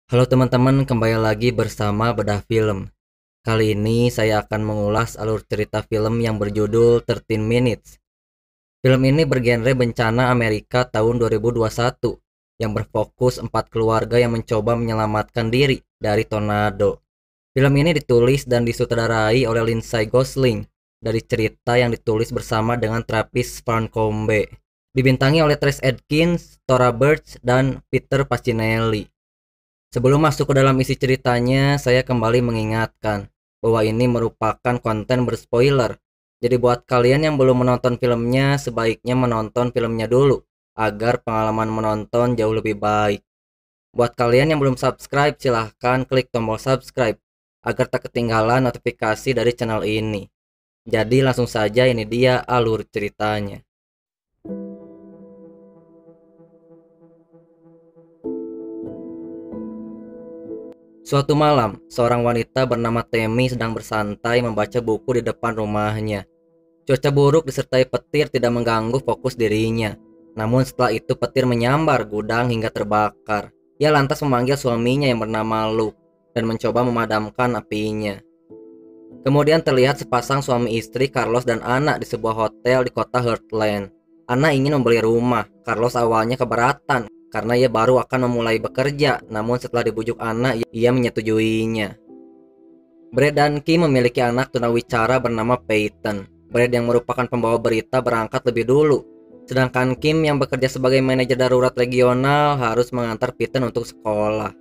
Halo teman-teman, kembali lagi bersama Bedah Film. Kali ini saya akan mengulas alur cerita film yang berjudul 13 Minutes. Film ini bergenre bencana Amerika tahun 2021 yang berfokus 4 keluarga yang mencoba menyelamatkan diri dari tornado. Film ini ditulis dan disutradarai oleh Lindsay Gosling dari cerita yang ditulis bersama dengan Travis Farncombe. Dibintangi oleh Trace Adkins, Thora Birch, dan Peter Facinelli. Sebelum masuk ke dalam isi ceritanya, saya kembali mengingatkan bahwa ini merupakan konten berspoiler. Jadi buat kalian yang belum menonton filmnya, sebaiknya menonton filmnya dulu agar pengalaman menonton jauh lebih baik. Buat kalian yang belum subscribe, silahkan klik tombol subscribe agar tak ketinggalan notifikasi dari channel ini. Jadi langsung saja, ini dia alur ceritanya. Suatu malam, seorang wanita bernama Temi sedang bersantai membaca buku di depan rumahnya. Cuaca buruk disertai petir tidak mengganggu fokus dirinya. Namun setelah itu petir menyambar gudang hingga terbakar. Ia lantas memanggil suaminya yang bernama Luke dan mencoba memadamkan apinya. Kemudian terlihat sepasang suami istri, Carlos dan anak, di sebuah hotel di kota Heartland. Anna ingin membeli rumah. Carlos awalnya keberatan karena ia baru akan memulai bekerja, namun setelah dibujuk Anna, ia menyetujuinya. Brad dan Kim memiliki anak tunawicara bernama Peyton. Brad yang merupakan pembawa berita berangkat lebih dulu, sedangkan Kim yang bekerja sebagai manajer darurat regional harus mengantar Peyton untuk sekolah.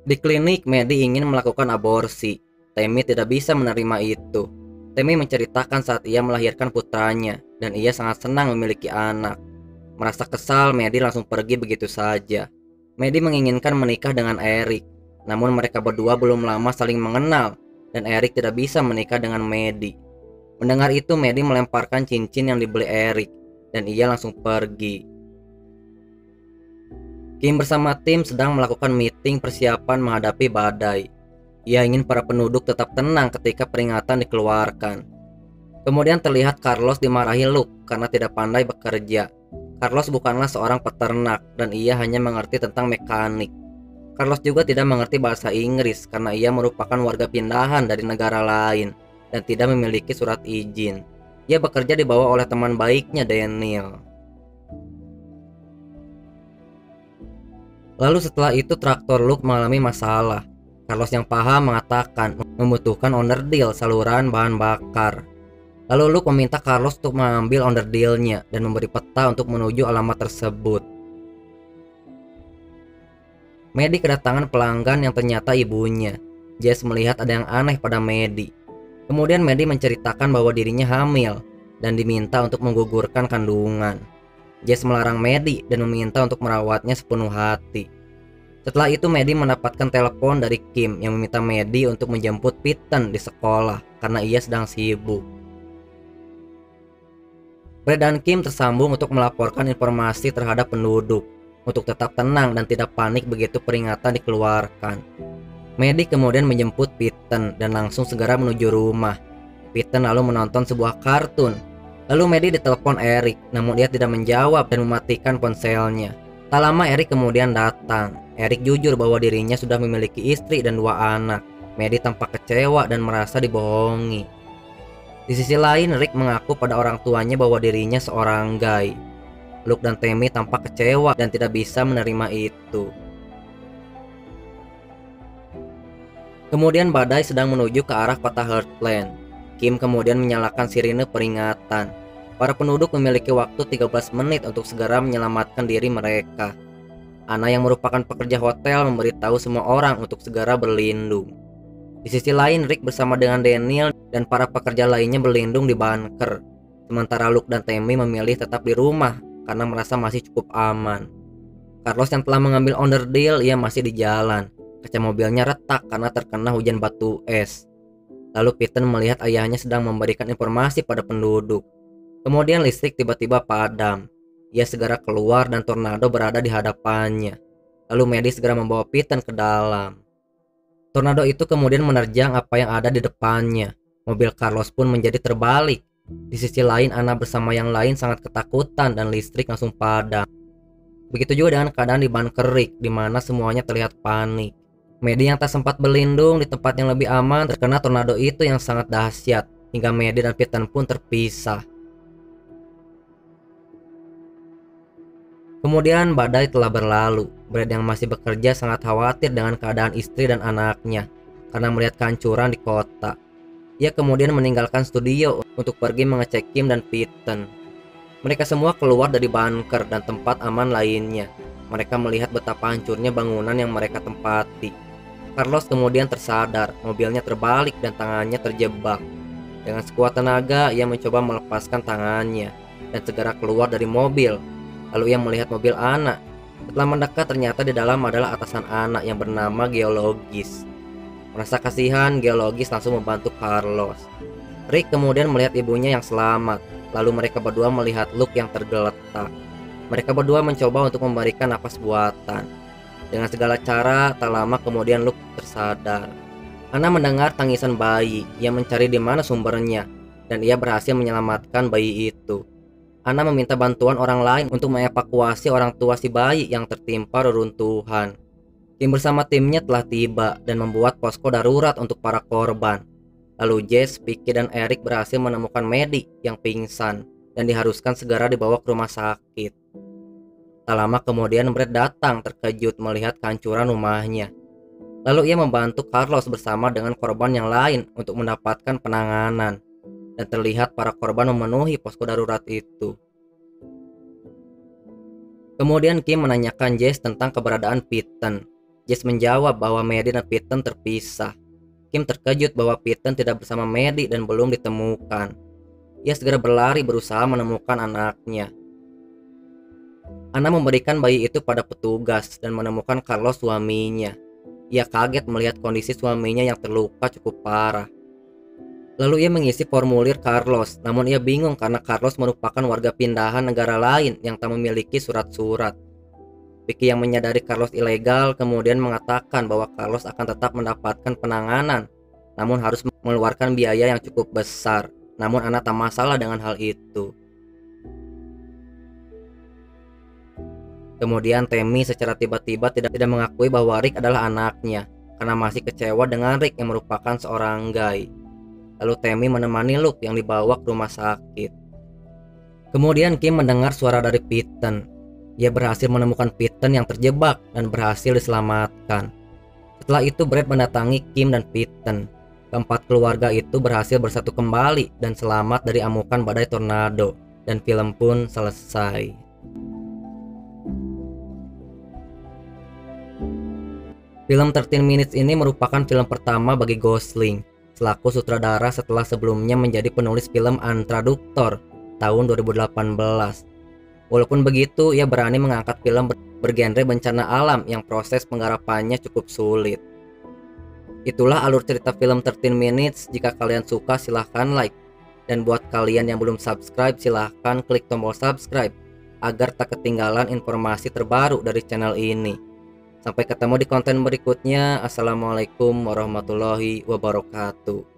Di klinik, Maddie ingin melakukan aborsi. Tammy tidak bisa menerima itu. Tammy menceritakan saat ia melahirkan putranya, dan ia sangat senang memiliki anak. Merasa kesal, Maddie langsung pergi begitu saja. Maddie menginginkan menikah dengan Eric, namun mereka berdua belum lama saling mengenal, dan Eric tidak bisa menikah dengan Maddie. Mendengar itu, Maddie melemparkan cincin yang dibeli Eric, dan ia langsung pergi. Kim bersama tim sedang melakukan meeting persiapan menghadapi badai. Ia ingin para penduduk tetap tenang ketika peringatan dikeluarkan. Kemudian terlihat Carlos dimarahi Luke karena tidak pandai bekerja. Carlos bukanlah seorang peternak dan ia hanya mengerti tentang mekanik. Carlos juga tidak mengerti bahasa Inggris karena ia merupakan warga pindahan dari negara lain dan tidak memiliki surat izin. Ia bekerja dibawa oleh teman baiknya, Daniel. Lalu setelah itu traktor Luke mengalami masalah. Carlos yang paham mengatakan membutuhkan onderdil saluran bahan bakar. Lalu Luke meminta Carlos untuk mengambil onderdilnya dan memberi peta untuk menuju alamat tersebut. Maddie kedatangan pelanggan yang ternyata ibunya. Jess melihat ada yang aneh pada Maddie. Kemudian Maddie menceritakan bahwa dirinya hamil dan diminta untuk menggugurkan kandungan. Jess melarang Maddie dan meminta untuk merawatnya sepenuh hati. Setelah itu Maddie mendapatkan telepon dari Kim yang meminta Maddie untuk menjemput Peyton di sekolah karena ia sedang sibuk. Brad dan Kim tersambung untuk melaporkan informasi terhadap penduduk untuk tetap tenang dan tidak panik begitu peringatan dikeluarkan. Maddie kemudian menjemput Peyton dan langsung segera menuju rumah. Peyton lalu menonton sebuah kartun. Lalu Maddie ditelepon Eric, namun dia tidak menjawab dan mematikan ponselnya. Tak lama Eric kemudian datang. Eric jujur bahwa dirinya sudah memiliki istri dan 2 anak. Maddie tampak kecewa dan merasa dibohongi. Di sisi lain, Rick mengaku pada orang tuanya bahwa dirinya seorang gay. Luke dan Tammy tampak kecewa dan tidak bisa menerima itu. Kemudian badai sedang menuju ke arah kota Heartland. Kim kemudian menyalakan sirine peringatan. Para penduduk memiliki waktu 13 menit untuk segera menyelamatkan diri mereka. Anna yang merupakan pekerja hotel memberitahu semua orang untuk segera berlindung. Di sisi lain, Rick bersama dengan Daniel dan para pekerja lainnya berlindung di bunker. Sementara Luke dan Tammy memilih tetap di rumah karena merasa masih cukup aman. Carlos yang telah mengambil onderdil, ia masih di jalan. Kaca mobilnya retak karena terkena hujan batu es. Lalu Peyton melihat ayahnya sedang memberikan informasi pada penduduk. Kemudian listrik tiba-tiba padam. Ia segera keluar dan tornado berada di hadapannya. Lalu Maddie segera membawa Peyton ke dalam. Tornado itu kemudian menerjang apa yang ada di depannya. Mobil Carlos pun menjadi terbalik. Di sisi lain, Anna bersama yang lain sangat ketakutan dan listrik langsung padam. Begitu juga dengan keadaan di bunker Rick, di mana semuanya terlihat panik. Maddie yang tak sempat berlindung di tempat yang lebih aman terkena tornado itu yang sangat dahsyat, hingga Maddie dan Peyton pun terpisah. Kemudian badai telah berlalu. Brad yang masih bekerja sangat khawatir dengan keadaan istri dan anaknya karena melihat kehancuran di kota. Ia kemudian meninggalkan studio untuk pergi mengecek Kim dan Peyton. Mereka semua keluar dari bunker dan tempat aman lainnya. Mereka melihat betapa hancurnya bangunan yang mereka tempati. Carlos kemudian tersadar, mobilnya terbalik dan tangannya terjebak. Dengan sekuat tenaga, ia mencoba melepaskan tangannya dan segera keluar dari mobil. Lalu ia melihat mobil anak. Setelah mendekat, ternyata di dalam adalah atasan anak yang bernama Geologis. Merasa kasihan, Geologis langsung membantu Carlos. Rick kemudian melihat ibunya yang selamat. Lalu mereka berdua melihat Luke yang tergeletak. Mereka berdua mencoba untuk memberikan napas buatan. Dengan segala cara, tak lama kemudian Luke tersadar. Anna mendengar tangisan bayi. Ia mencari di mana sumbernya, dan ia berhasil menyelamatkan bayi itu. Anna meminta bantuan orang lain untuk mengevakuasi orang tua si bayi yang tertimpa reruntuhan. Kim bersama timnya telah tiba dan membuat posko darurat untuk para korban. Lalu Jess, Vicky, dan Eric berhasil menemukan Maddie yang pingsan dan diharuskan segera dibawa ke rumah sakit. Tak lama kemudian Brad datang terkejut melihat kehancuran rumahnya. Lalu ia membantu Carlos bersama dengan korban yang lain untuk mendapatkan penanganan. Dan terlihat para korban memenuhi posko darurat itu. Kemudian Kim menanyakan Jess tentang keberadaan Peyton. Jess menjawab bahwa Maddie dan Peyton terpisah. Kim terkejut bahwa Peyton tidak bersama Maddie dan belum ditemukan. Ia segera berlari berusaha menemukan anaknya. Anna memberikan bayi itu pada petugas dan menemukan Carlos suaminya. Ia kaget melihat kondisi suaminya yang terluka cukup parah. Lalu ia mengisi formulir Carlos, namun ia bingung karena Carlos merupakan warga pindahan negara lain yang tak memiliki surat-surat. Vicky yang menyadari Carlos ilegal kemudian mengatakan bahwa Carlos akan tetap mendapatkan penanganan, namun harus mengeluarkan biaya yang cukup besar. Namun Anna tak masalah dengan hal itu. Kemudian Tammy secara tiba-tiba tidak mengakui bahwa Rick adalah anaknya karena masih kecewa dengan Rick yang merupakan seorang gay. Lalu Tammy menemani Luke yang dibawa ke rumah sakit. Kemudian Kim mendengar suara dari Peyton. Ia berhasil menemukan Peyton yang terjebak dan berhasil diselamatkan. Setelah itu Brad mendatangi Kim dan Peyton. Keempat keluarga itu berhasil bersatu kembali dan selamat dari amukan badai tornado. Dan film pun selesai. Film 13 Minutes ini merupakan film pertama bagi Gosling selaku sutradara setelah sebelumnya menjadi penulis film Antraduktor tahun 2018. Walaupun begitu, ia berani mengangkat film bergenre bencana alam yang proses penggarapannya cukup sulit. Itulah alur cerita film 13 Minutes. Jika kalian suka silahkan like, dan buat kalian yang belum subscribe silahkan klik tombol subscribe agar tak ketinggalan informasi terbaru dari channel ini. Sampai ketemu di konten berikutnya. Assalamualaikum warahmatullahi wabarakatuh.